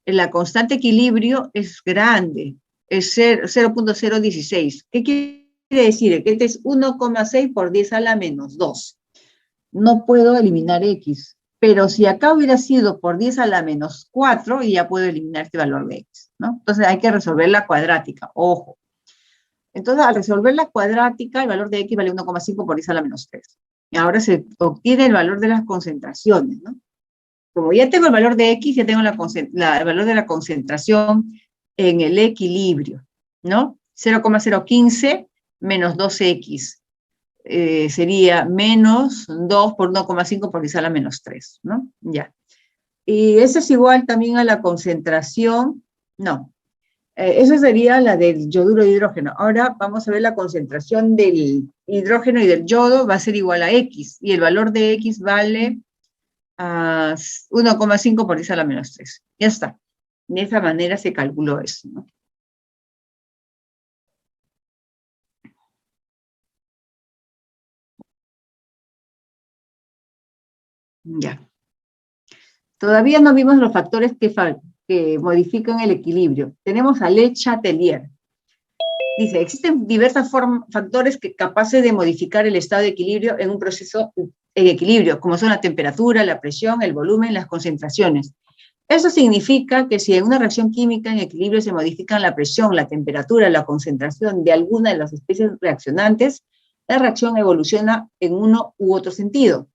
la constante equilibrio es grande, es 0,016. ¿Qué quiere decir? Que este es 1,6 por 10 a la menos 2. No puedo eliminar X, pero si acá hubiera sido por 10 a la menos 4, ya puedo eliminar este valor de X, ¿no? Entonces hay que resolver la cuadrática, ojo. Entonces, al resolver la cuadrática, el valor de X vale 1,5 por 10 a la menos 3. Y ahora se obtiene el valor de las concentraciones, ¿no? Como ya tengo el valor de X, ya tengo el valor de la concentración en el equilibrio, ¿no? 0,015 menos 2X sería menos 2 por 1,5 por 10 a la menos 3, ¿no? Ya. Y eso es igual también a la concentración, no, esa sería la del yoduro de hidrógeno. Ahora vamos a ver la concentración del hidrógeno y del yodo va a ser igual a X, y el valor de X vale a 1,5 por 10 a la menos 3. Ya está. De esa manera se calculó eso, ¿no? Ya. Todavía no vimos los factores que modifican el equilibrio. Tenemos a Le Chatelier. Dice, existen diversos factores capaces de modificar el estado de equilibrio en un proceso en equilibrio, como son la temperatura, la presión, el volumen, las concentraciones. Eso significa que si en una reacción química en equilibrio se modifican la presión, la temperatura, la concentración de alguna de las especies reaccionantes, la reacción evoluciona en uno u otro sentido.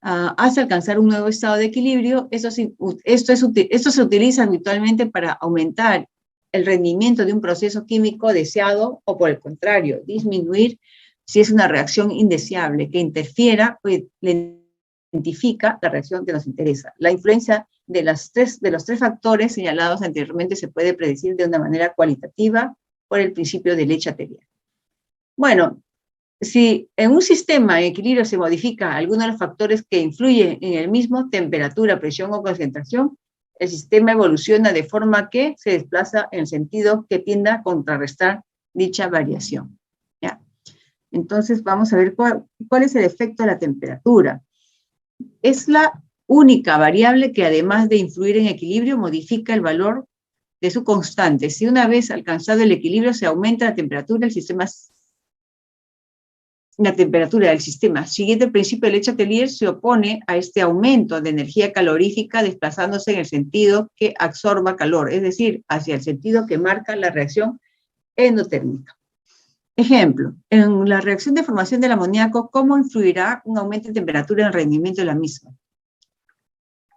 Hasta alcanzar un nuevo estado de equilibrio. Esto se utiliza habitualmente para aumentar el rendimiento de un proceso químico deseado o, por el contrario, disminuir si es una reacción indeseable que interfiera o identifica la reacción que nos interesa. La influencia de los tres factores señalados anteriormente se puede predecir de una manera cualitativa por el principio de Le Chatelier. Bueno, si en un sistema en equilibrio se modifica alguno de los factores que influyen en el mismo, temperatura, presión o concentración, el sistema evoluciona de forma que se desplaza en el sentido que tienda a contrarrestar dicha variación. ¿Ya? Entonces vamos a ver cuál es el efecto de la temperatura. Es la única variable que, además de influir en equilibrio, modifica el valor de su constante. Si una vez alcanzado el equilibrio se aumenta la temperatura del sistema, siguiendo el principio de Le Chatelier, se opone a este aumento de energía calorífica desplazándose en el sentido que absorba calor, es decir, hacia el sentido que marca la reacción endotérmica. Ejemplo, en la reacción de formación del amoníaco, ¿cómo influirá un aumento de temperatura en el rendimiento de la misma?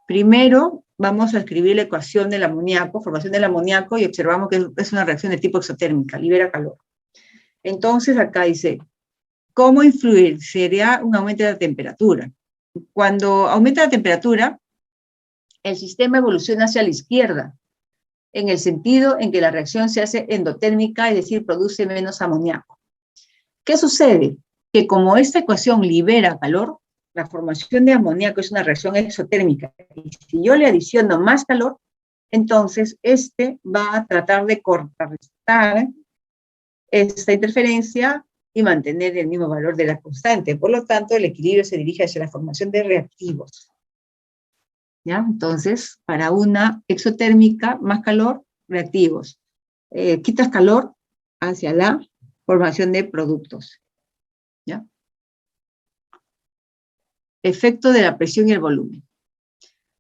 Primero, vamos a escribir la ecuación del amoníaco, formación del amoníaco, y observamos que es una reacción de tipo exotérmica, libera calor. Entonces, acá dice, ¿cómo influir? Sería un aumento de la temperatura. Cuando aumenta la temperatura, el sistema evoluciona hacia la izquierda, en el sentido en que la reacción se hace endotérmica, es decir, produce menos amoníaco. ¿Qué sucede? Que como esta ecuación libera calor, la formación de amoníaco es una reacción exotérmica, y si yo le adiciono más calor, entonces este va a tratar de contrarrestar esta interferencia y mantener el mismo valor de la constante. Por lo tanto, el equilibrio se dirige hacia la formación de reactivos. ¿Ya? Entonces, para una exotérmica, más calor, reactivos. Quitas calor hacia la formación de productos. ¿Ya? Efecto de la presión y el volumen.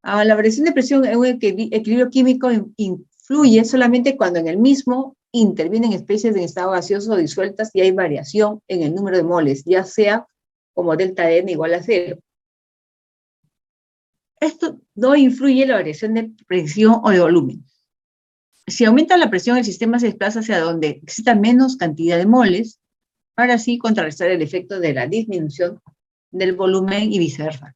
La variación de presión en un equilibrio químico influye solamente cuando en el mismo intervienen especies en estado gaseoso o disueltas y hay variación en el número de moles, ya sea como delta N igual a 0. Esto no influye en la variación de presión o de volumen. Si aumenta la presión, el sistema se desplaza hacia donde exista menos cantidad de moles, para así contrarrestar el efecto de la disminución del volumen y viceversa.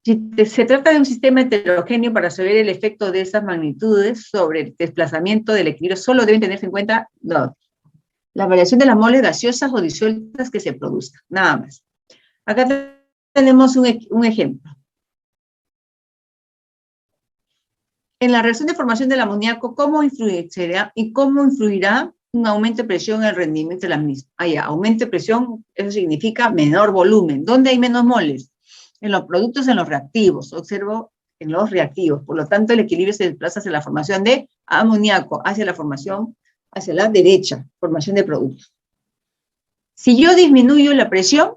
Si se trata de un sistema heterogéneo, para saber el efecto de esas magnitudes sobre el desplazamiento del equilibrio, solo deben tenerse en cuenta la variación de las moles gaseosas o disueltas que se produzcan, nada más. Acá tenemos un ejemplo. En la reacción de formación del amoníaco, ¿cómo influirá un aumento de presión en el rendimiento de la misma? Aumento de presión, eso significa menor volumen. ¿Dónde hay menos moles? En los productos, en los reactivos. Observo en los reactivos. Por lo tanto, el equilibrio se desplaza hacia la formación de amoníaco, hacia la derecha, formación de productos. Si yo disminuyo la presión,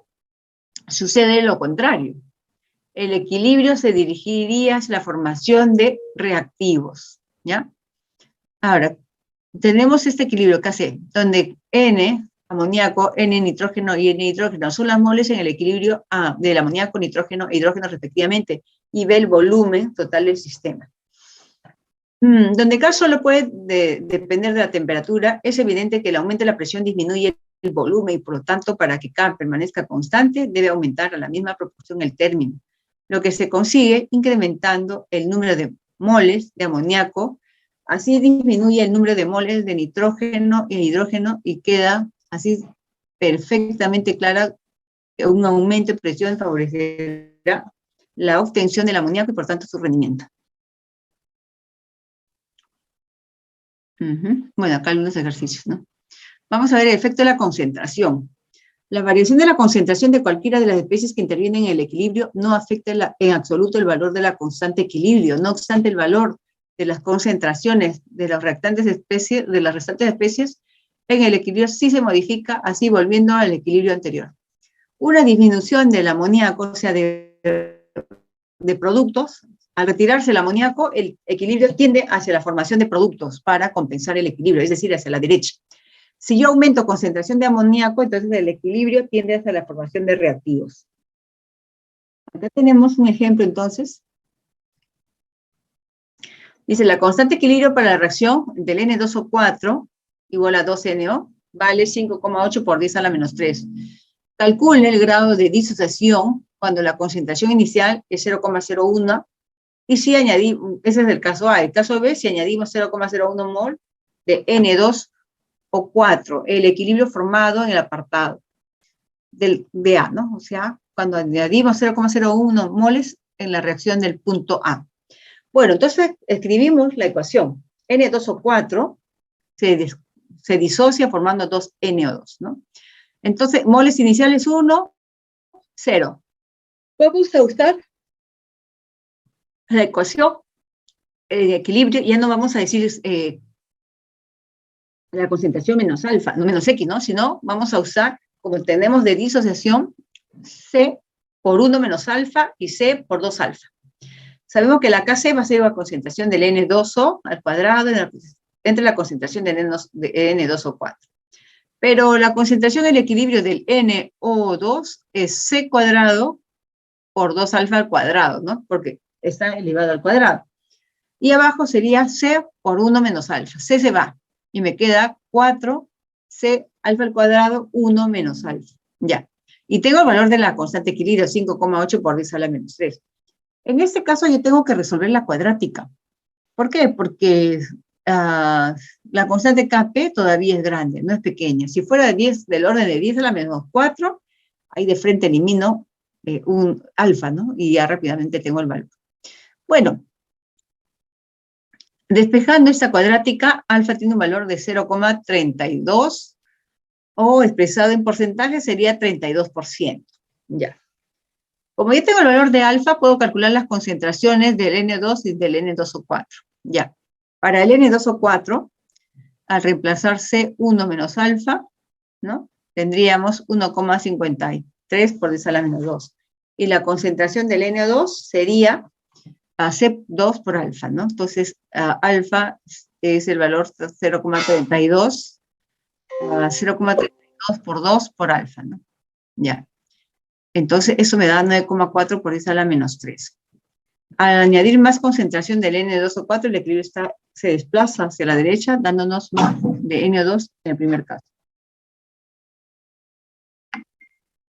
sucede lo contrario. El equilibrio se dirigiría hacia la formación de reactivos, ¿ya? Ahora, tenemos este equilibrio KC, donde N, amoníaco, N nitrógeno y N hidrógeno son las moles en el equilibrio del amoníaco, nitrógeno e hidrógeno respectivamente, y B el volumen total del sistema. Donde K solo puede depender de la temperatura, es evidente que el aumento de la presión disminuye el volumen y por lo tanto para que K permanezca constante debe aumentar a la misma proporción el término, lo que se consigue incrementando el número de moles de amoníaco, así disminuye el número de moles de nitrógeno e hidrógeno y queda así perfectamente clara que un aumento de presión favorecerá la obtención del amoníaco y por tanto su rendimiento. Bueno, acá algunos ejercicios, ¿no? Vamos a ver el efecto de la concentración. La variación de la concentración de cualquiera de las especies que intervienen en el equilibrio no afecta en absoluto el valor de la constante equilibrio. No obstante, el valor de las concentraciones de las restantes especies en el equilibrio sí se modifica, así volviendo al equilibrio anterior. Una disminución del amoníaco, o sea, de productos, al retirarse el amoníaco, el equilibrio tiende hacia la formación de productos para compensar el equilibrio, es decir, hacia la derecha. Si yo aumento concentración de amoníaco, entonces el equilibrio tiende hacia la formación de reactivos. Acá tenemos un ejemplo, entonces. Dice, la constante equilibrio para la reacción del N2O4 igual a 2NO vale 5,8 por 10 a la menos 3. Calcule el grado de disociación cuando la concentración inicial es 0,01 y si añadimos, ese es el caso A. El caso B, si añadimos 0,01 mol de N2O4, el equilibrio formado en el apartado de A, ¿no? O sea, cuando añadimos 0,01 moles en la reacción del punto A. Bueno, entonces escribimos la ecuación. N2O4 se disocia formando 2NO2, ¿no? Entonces, moles iniciales 1, 0. Vamos a usar la ecuación de equilibrio, ya no vamos a decir la concentración menos alfa, no menos X, ¿no? Sino vamos a usar, como tenemos de disociación, C por 1 menos alfa y C por 2 alfa. Sabemos que la Kc va a ser la concentración del N2O al cuadrado entre la concentración de N2O4. Pero la concentración del equilibrio del NO2 es C cuadrado por 2 alfa al cuadrado, ¿no? Porque está elevado al cuadrado. Y abajo sería C por 1 menos alfa. C se va y me queda 4C alfa al cuadrado 1 menos alfa. Ya. Y tengo el valor de la constante de equilibrio, 5,8 por 10 a la menos 3. En este caso yo tengo que resolver la cuadrática. ¿Por qué? Porque la constante Kp todavía es grande, no es pequeña. Si fuera de 10, del orden de 10 a la menos 4, ahí de frente elimino un alfa, ¿no? Y ya rápidamente tengo el valor. Bueno, despejando esta cuadrática, alfa tiene un valor de 0,32 o expresado en porcentaje sería 32%. Ya. Como ya tengo el valor de alfa, puedo calcular las concentraciones del N2 y del N2O4. Ya. Para el N2O4, al reemplazar C1 menos alfa, ¿no? Tendríamos 1,53 por 10 a la menos 2. Y la concentración del N2 sería C2 por alfa, ¿no? Entonces, alfa es el valor 0,32, 0,32 por 2 por alfa, ¿no? Ya. Entonces, eso me da 9,4 por 10 a la menos 3. Al añadir más concentración del N2O4, el equilibrio se desplaza hacia la derecha, dándonos más de NO2 en el primer caso.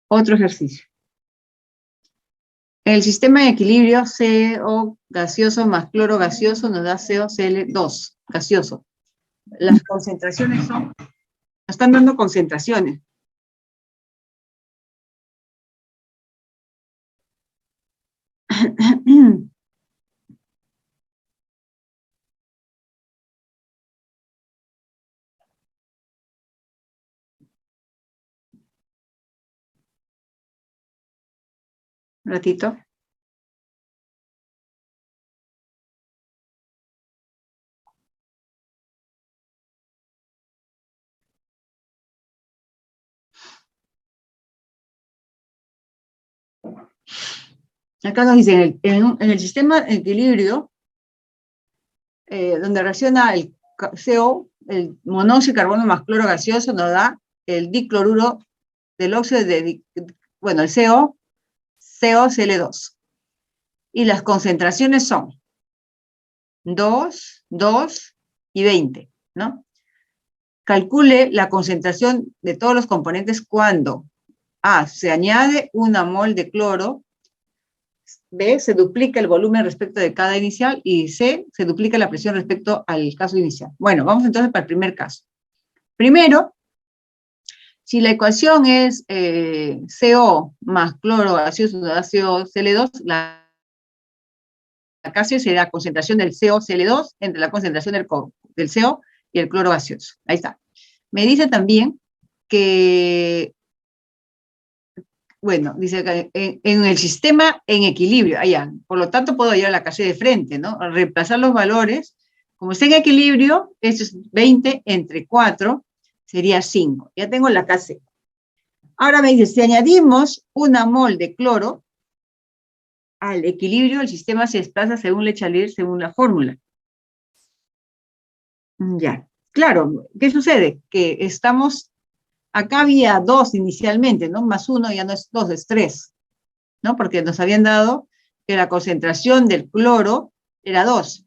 Otro ejercicio. En el sistema de equilibrio, CO gaseoso más cloro gaseoso nos da COCl2 gaseoso. Las concentraciones nos están dando concentraciones. Un ratito. Acá nos dicen, en el sistema de equilibrio, donde reacciona el CO el monóxido de carbono más cloro gaseoso nos da el dicloruro del óxido de, bueno, el COCl2. Y las concentraciones son 2, 2 y 20, ¿no? Calcule la concentración de todos los componentes cuando A, se añade 1 mol de cloro, B, se duplica el volumen respecto de cada inicial, y C, se duplica la presión respecto al caso inicial. Bueno, vamos entonces para el primer caso. Primero, si la ecuación es CO más cloro gaseoso da COCl2, la casi será concentración del COCl2 entre la concentración del CO y el cloro gaseoso. Ahí está. Me dice también que, bueno, dice que en el sistema en equilibrio, allá, por lo tanto puedo llevar la KC de frente, ¿no? Reemplazar los valores, como está en equilibrio, esto es 20 entre 4, sería 5. Ya tengo la KC. Ahora me dice, si añadimos 1 mol de cloro al equilibrio, el sistema se desplaza según Lechallier, según la fórmula. Ya, claro, ¿qué sucede? Que estamos, acá había 2 inicialmente, ¿no? Más 1 ya no es 2, es 3, ¿no? Porque nos habían dado que la concentración del cloro era 2.